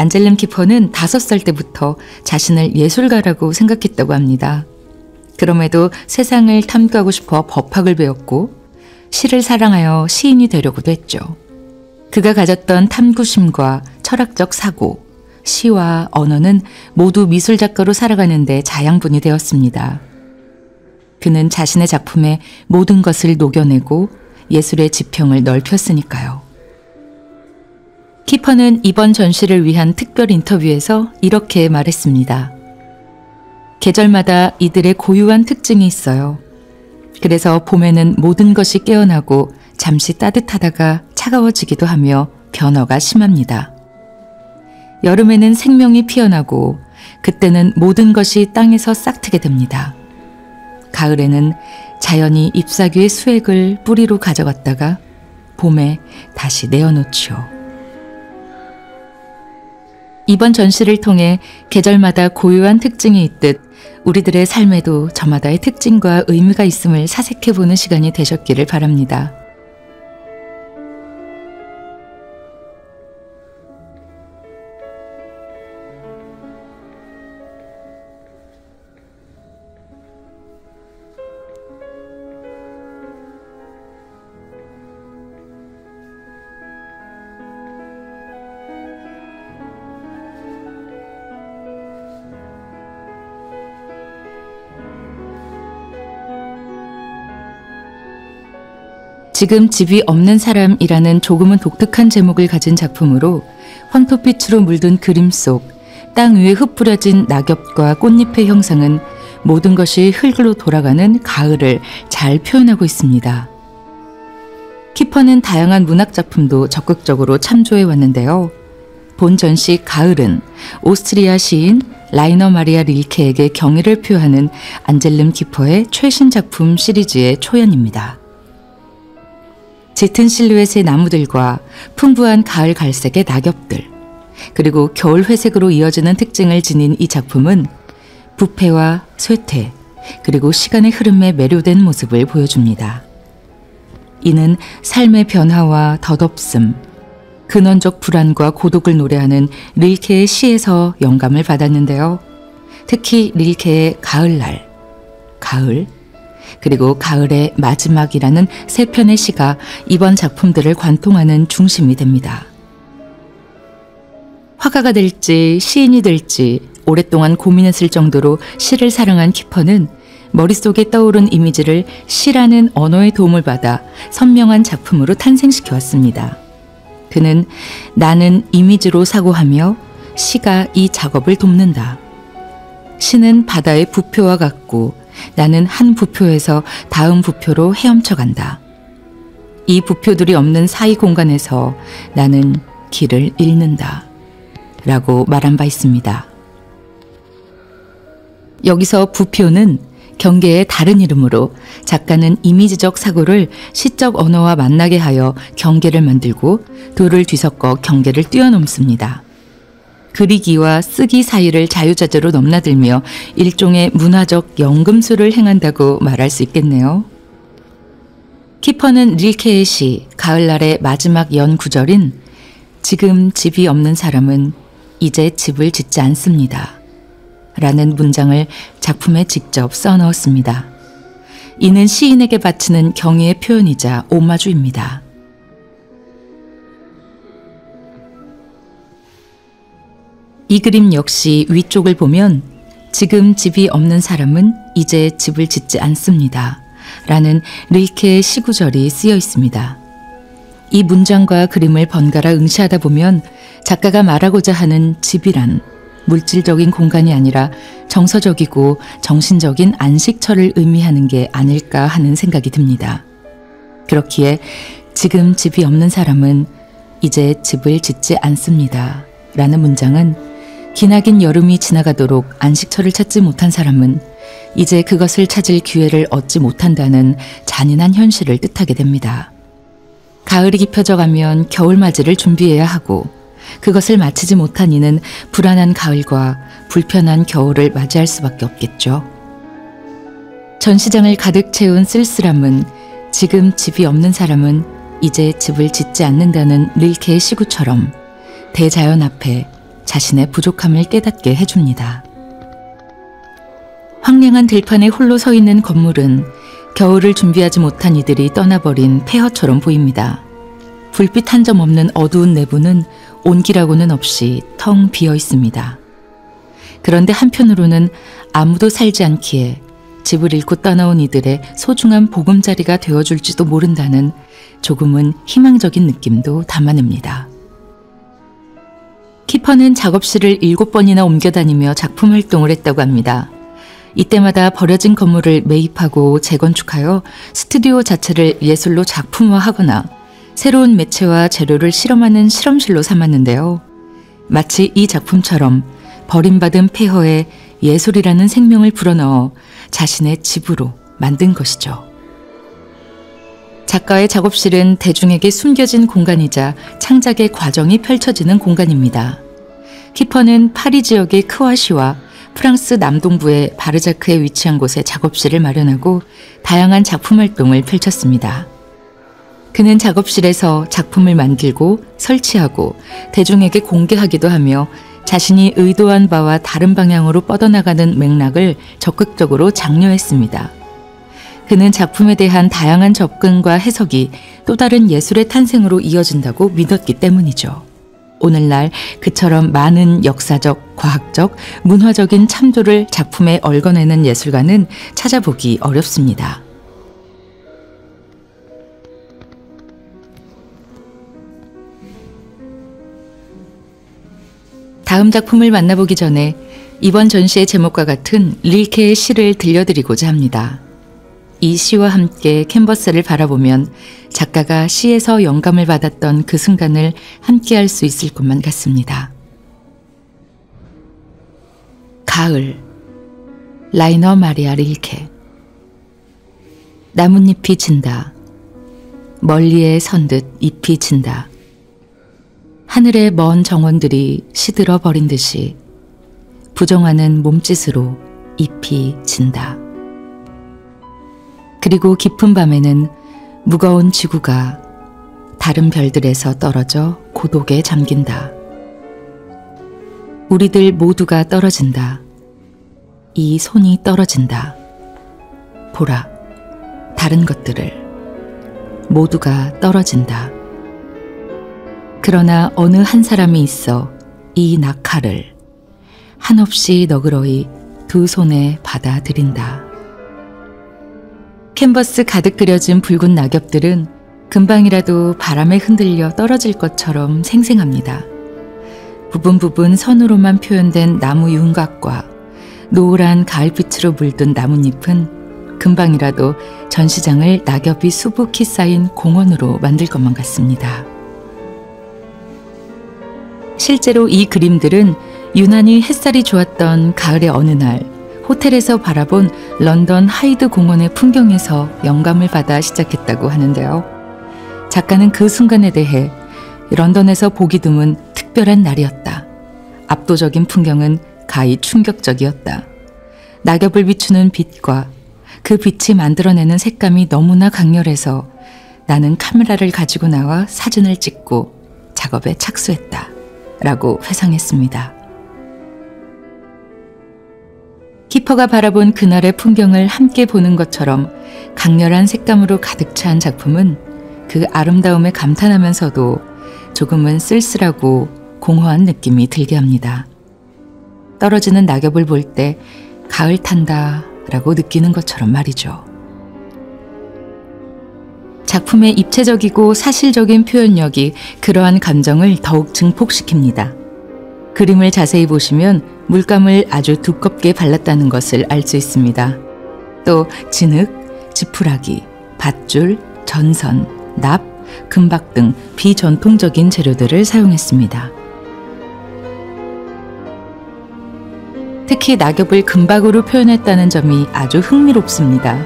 안젤름 키퍼는 5살 때부터 자신을 예술가라고 생각했다고 합니다. 그럼에도 세상을 탐구하고 싶어 법학을 배웠고 시를 사랑하여 시인이 되려고도 했죠. 그가 가졌던 탐구심과 철학적 사고, 시와 언어는 모두 미술작가로 살아가는데 자양분이 되었습니다. 그는 자신의 작품에 모든 것을 녹여내고 예술의 지평을 넓혔으니까요. 키퍼는 이번 전시를 위한 특별 인터뷰에서 이렇게 말했습니다. 계절마다 이들의 고유한 특징이 있어요. 그래서 봄에는 모든 것이 깨어나고 잠시 따뜻하다가 차가워지기도 하며 변화가 심합니다. 여름에는 생명이 피어나고 그때는 모든 것이 땅에서 싹트게 됩니다. 가을에는 자연이 잎사귀의 수액을 뿌리로 가져갔다가 봄에 다시 내어놓지요. 이번 전시를 통해 계절마다 고유한 특징이 있듯 우리들의 삶에도 저마다의 특징과 의미가 있음을 사색해보는 시간이 되셨기를 바랍니다. 지금 집이 없는 사람이라는 조금은 독특한 제목을 가진 작품으로 황토빛으로 물든 그림 속 땅 위에 흩뿌려진 낙엽과 꽃잎의 형상은 모든 것이 흙으로 돌아가는 가을을 잘 표현하고 있습니다. 키퍼는 다양한 문학 작품도 적극적으로 참조해 왔는데요. 본 전시 가을은 오스트리아 시인 라이너 마리아 릴케에게 경의를 표하는 안젤름 키퍼의 최신 작품 시리즈의 초연입니다. 짙은 실루엣의 나무들과 풍부한 가을 갈색의 낙엽들, 그리고 겨울 회색으로 이어지는 특징을 지닌 이 작품은 부패와 쇠퇴, 그리고 시간의 흐름에 매료된 모습을 보여줍니다. 이는 삶의 변화와 덧없음, 근원적 불안과 고독을 노래하는 릴케의 시에서 영감을 받았는데요. 특히 릴케의 가을날, 가을, 그리고 가을의 마지막이라는 세 편의 시가 이번 작품들을 관통하는 중심이 됩니다. 화가가 될지 시인이 될지 오랫동안 고민했을 정도로 시를 사랑한 키퍼는 머릿속에 떠오른 이미지를 시라는 언어의 도움을 받아 선명한 작품으로 탄생시켜 왔습니다. 그는 나는 이미지로 사고하며 시가 이 작업을 돕는다. 시는 바다의 부표와 같고 나는 한 부표에서 다음 부표로 헤엄쳐 간다. 이 부표들이 없는 사이 공간에서 나는 길을 잃는다. 라고 말한 바 있습니다. 여기서 부표는 경계의 다른 이름으로 작가는 이미지적 사고를 시적 언어와 만나게 하여 경계를 만들고 돌을 뒤섞어 경계를 뛰어넘습니다. 그리기와 쓰기 사이를 자유자재로 넘나들며 일종의 문화적 연금술을 행한다고 말할 수 있겠네요. 키퍼는 릴케의 시 가을날의 마지막 연 구절인 지금 집이 없는 사람은 이제 집을 짓지 않습니다. 라는 문장을 작품에 직접 써넣었습니다. 이는 시인에게 바치는 경의의 표현이자 오마주입니다. 이 그림 역시 위쪽을 보면 지금 집이 없는 사람은 이제 집을 짓지 않습니다. 라는 릴케의 시구절이 쓰여 있습니다. 이 문장과 그림을 번갈아 응시하다 보면 작가가 말하고자 하는 집이란 물질적인 공간이 아니라 정서적이고 정신적인 안식처를 의미하는 게 아닐까 하는 생각이 듭니다. 그렇기에 지금 집이 없는 사람은 이제 집을 짓지 않습니다. 라는 문장은 기나긴 여름이 지나가도록 안식처를 찾지 못한 사람은 이제 그것을 찾을 기회를 얻지 못한다는 잔인한 현실을 뜻하게 됩니다. 가을이 깊어져 가면 겨울맞이를 준비해야 하고 그것을 마치지 못한 이는 불안한 가을과 불편한 겨울을 맞이할 수밖에 없겠죠. 전시장을 가득 채운 쓸쓸함은 지금 집이 없는 사람은 이제 집을 짓지 않는다는 릴케의 시구처럼 대자연 앞에 자신의 부족함을 깨닫게 해줍니다. 황량한 들판에 홀로 서 있는 건물은 겨울을 준비하지 못한 이들이 떠나버린 폐허처럼 보입니다. 불빛 한 점 없는 어두운 내부는 온기라고는 없이 텅 비어 있습니다. 그런데 한편으로는 아무도 살지 않기에 집을 잃고 떠나온 이들의 소중한 보금자리가 되어줄지도 모른다는 조금은 희망적인 느낌도 담아냅니다. 키퍼는 작업실을 7번이나 옮겨다니며 작품 활동을 했다고 합니다. 이때마다 버려진 건물을 매입하고 재건축하여 스튜디오 자체를 예술로 작품화하거나 새로운 매체와 재료를 실험하는 실험실로 삼았는데요. 마치 이 작품처럼 버림받은 폐허에 예술이라는 생명을 불어넣어 자신의 집으로 만든 것이죠. 작가의 작업실은 대중에게 숨겨진 공간이자 창작의 과정이 펼쳐지는 공간입니다. 키퍼는 파리 지역의 크와시와 프랑스 남동부의 바르자크에 위치한 곳에 작업실을 마련하고 다양한 작품 활동을 펼쳤습니다. 그는 작업실에서 작품을 만들고 설치하고 대중에게 공개하기도 하며 자신이 의도한 바와 다른 방향으로 뻗어나가는 맥락을 적극적으로 장려했습니다. 그는 작품에 대한 다양한 접근과 해석이 또 다른 예술의 탄생으로 이어진다고 믿었기 때문이죠. 오늘날 그처럼 많은 역사적, 과학적, 문화적인 참조를 작품에 얽어내는 예술가는 찾아보기 어렵습니다. 다음 작품을 만나보기 전에 이번 전시의 제목과 같은 릴케의 시를 들려드리고자 합니다. 이 시와 함께 캔버스를 바라보면 작가가 시에서 영감을 받았던 그 순간을 함께 할 수 있을 것만 같습니다. 가을, 라이너 마리아 릴케. 나뭇잎이 진다. 멀리에 선 듯 잎이 진다. 하늘의 먼 정원들이 시들어 버린 듯이 부정하는 몸짓으로 잎이 진다. 그리고 깊은 밤에는 무거운 지구가 다른 별들에서 떨어져 고독에 잠긴다. 우리들 모두가 떨어진다. 이 손이 떨어진다. 보라, 다른 것들을 모두가 떨어진다. 그러나 어느 한 사람이 있어 이 낙하를 한없이 너그러이 두 손에 받아들인다. 캔버스 가득 그려진 붉은 낙엽들은 금방이라도 바람에 흔들려 떨어질 것처럼 생생합니다. 부분 선으로만 표현된 나무 윤곽과 노을한 가을빛으로 물든 나뭇잎은 금방이라도 전시장을 낙엽이 수북히 쌓인 공원으로 만들 것만 같습니다. 실제로 이 그림들은 유난히 햇살이 좋았던 가을의 어느 날 호텔에서 바라본 런던 하이드 공원의 풍경에서 영감을 받아 시작했다고 하는데요. 작가는 그 순간에 대해 런던에서 보기 드문 특별한 날이었다. 압도적인 풍경은 가히 충격적이었다. 낙엽을 비추는 빛과 그 빛이 만들어내는 색감이 너무나 강렬해서 나는 카메라를 가지고 나와 사진을 찍고 작업에 착수했다. 라고 회상했습니다. 키퍼가 바라본 그날의 풍경을 함께 보는 것처럼 강렬한 색감으로 가득 찬 작품은 그 아름다움에 감탄하면서도 조금은 쓸쓸하고 공허한 느낌이 들게 합니다. 떨어지는 낙엽을 볼 때 가을 탄다 라고 느끼는 것처럼 말이죠. 작품의 입체적이고 사실적인 표현력이 그러한 감정을 더욱 증폭시킵니다. 그림을 자세히 보시면 물감을 아주 두껍게 발랐다는 것을 알 수 있습니다. 또 진흙, 지푸라기, 밧줄, 전선, 납, 금박 등 비전통적인 재료들을 사용했습니다. 특히 낙엽을 금박으로 표현했다는 점이 아주 흥미롭습니다.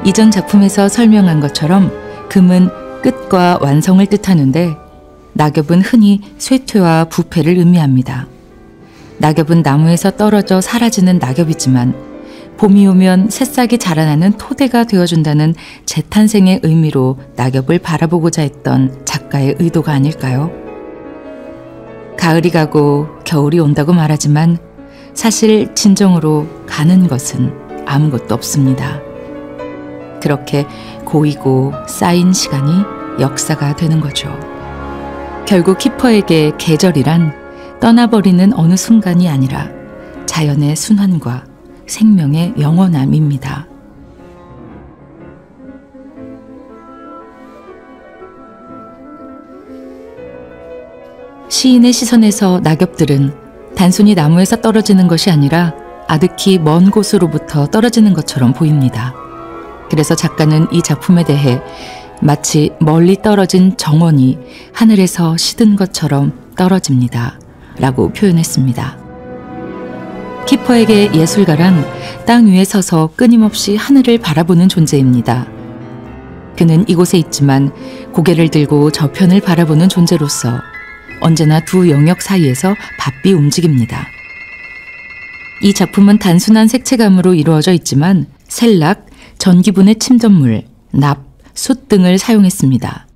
이전 작품에서 설명한 것처럼 금은 끝과 완성을 뜻하는데 낙엽은 흔히 쇠퇴와 부패를 의미합니다. 낙엽은 나무에서 떨어져 사라지는 낙엽이지만 봄이 오면 새싹이 자라나는 토대가 되어준다는 재탄생의 의미로 낙엽을 바라보고자 했던 작가의 의도가 아닐까요? 가을이 가고 겨울이 온다고 말하지만 사실 진정으로 가는 것은 아무것도 없습니다. 그렇게 고이고 쌓인 시간이 역사가 되는 거죠. 결국 키퍼에게 계절이란 떠나버리는 어느 순간이 아니라 자연의 순환과 생명의 영원함입니다. 시인의 시선에서 낙엽들은 단순히 나무에서 떨어지는 것이 아니라 아득히 먼 곳으로부터 떨어지는 것처럼 보입니다. 그래서 작가는 이 작품에 대해 마치 멀리 떨어진 정원이 하늘에서 시든 것처럼 떨어집니다. 라고 표현했습니다. 키퍼에게 예술가란 땅 위에 서서 끊임없이 하늘을 바라보는 존재입니다. 그는 이곳에 있지만 고개를 들고 저편을 바라보는 존재로서 언제나 두 영역 사이에서 바삐 움직입니다. 이 작품은 단순한 색채감으로 이루어져 있지만 셀락, 전기분해 침전물, 납, 숯 등을 사용했습니다.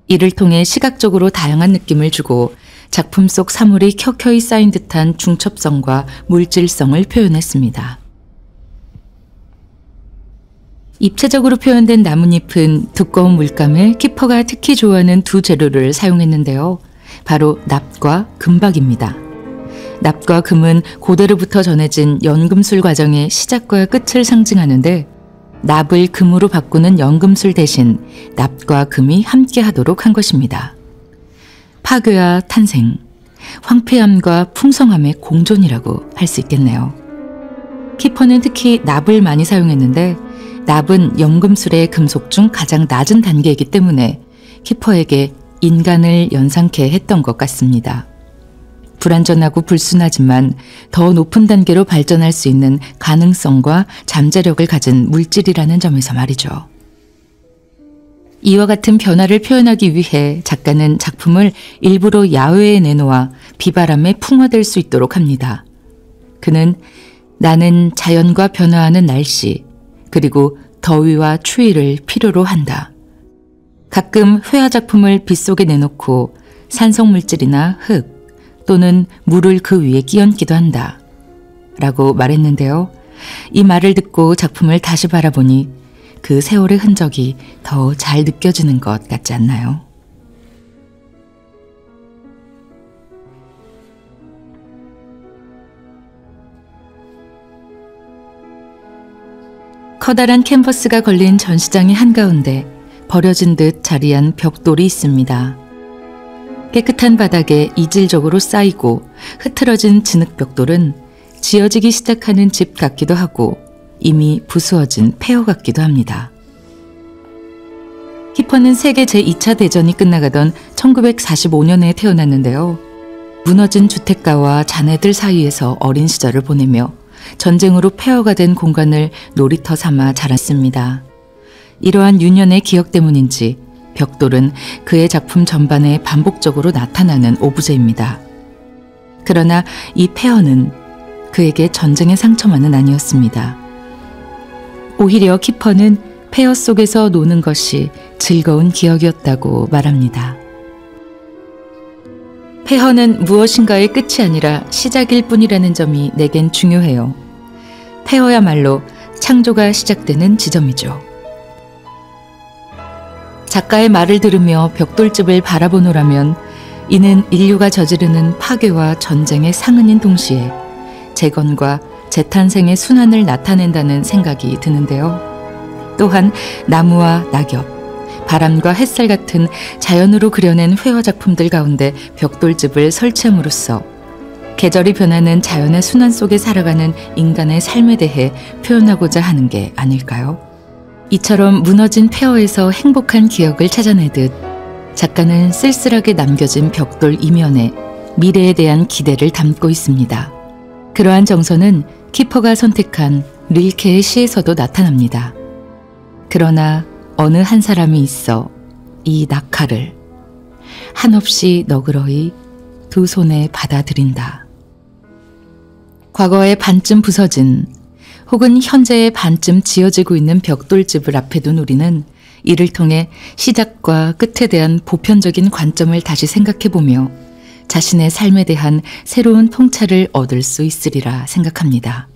이를 통해 시각적으로 다양한 느낌을 주고 작품 속 사물이 켜켜이 쌓인 듯한 중첩성과 물질성을 표현했습니다. 입체적으로 표현된 나뭇잎은 두꺼운 물감에 키퍼가 특히 좋아하는 두 재료를 사용했는데요. 바로 납과 금박입니다. 납과 금은 고대로부터 전해진 연금술 과정의 시작과 끝을 상징하는데 납을 금으로 바꾸는 연금술 대신 납과 금이 함께 하도록 한 것입니다. 파괴와 탄생, 황폐함과 풍성함의 공존이라고 할 수 있겠네요. 키퍼는 특히 납을 많이 사용했는데 납은 연금술의 금속 중 가장 낮은 단계이기 때문에 키퍼에게 인간을 연상케 했던 것 같습니다. 불완전하고 불순하지만 더 높은 단계로 발전할 수 있는 가능성과 잠재력을 가진 물질이라는 점에서 말이죠. 이와 같은 변화를 표현하기 위해 작가는 작품을 일부러 야외에 내놓아 비바람에 풍화될 수 있도록 합니다. 그는 나는 자연과 변화하는 날씨, 그리고 더위와 추위를 필요로 한다. 가끔 회화 작품을 빗속에 내놓고 산성물질이나 흙 또는 물을 그 위에 끼얹기도 한다. 라고 말했는데요. 이 말을 듣고 작품을 다시 바라보니 그 세월의 흔적이 더 잘 느껴지는 것 같지 않나요? 커다란 캔버스가 걸린 전시장의 한가운데 버려진 듯 자리한 벽돌이 있습니다. 깨끗한 바닥에 이질적으로 쌓이고 흐트러진 진흙벽돌은 지어지기 시작하는 집 같기도 하고 이미 부수어진 폐허 같기도 합니다. 키퍼는 세계 제2차 대전이 끝나가던 1945년에 태어났는데요. 무너진 주택가와 자네들 사이에서 어린 시절을 보내며 전쟁으로 폐허가 된 공간을 놀이터 삼아 자랐습니다. 이러한 유년의 기억 때문인지 벽돌은 그의 작품 전반에 반복적으로 나타나는 오브제입니다. 그러나 이 폐허는 그에게 전쟁의 상처만은 아니었습니다. 오히려 키퍼는 폐허 속에서 노는 것이 즐거운 기억이었다고 말합니다. 폐허는 무엇인가의 끝이 아니라 시작일 뿐이라는 점이 내겐 중요해요. 폐허야말로 창조가 시작되는 지점이죠. 작가의 말을 들으며 벽돌집을 바라보노라면 이는 인류가 저지르는 파괴와 전쟁의 상흔인 동시에 재건과 재탄생의 순환을 나타낸다는 생각이 드는데요. 또한 나무와 낙엽, 바람과 햇살 같은 자연으로 그려낸 회화 작품들 가운데 벽돌집을 설치함으로써 계절이 변하는 자연의 순환 속에 살아가는 인간의 삶에 대해 표현하고자 하는 게 아닐까요? 이처럼 무너진 폐허에서 행복한 기억을 찾아내듯 작가는 쓸쓸하게 남겨진 벽돌 이면에 미래에 대한 기대를 담고 있습니다. 그러한 정서는 키퍼가 선택한 릴케의 시에서도 나타납니다. 그러나 어느 한 사람이 있어 이 낙하를 한없이 너그러이 두 손에 받아들인다. 과거에 반쯤 부서진 혹은 현재에 반쯤 지어지고 있는 벽돌집을 앞에 둔 우리는 이를 통해 시작과 끝에 대한 보편적인 관점을 다시 생각해보며 자신의 삶에 대한 새로운 통찰을 얻을 수 있으리라 생각합니다.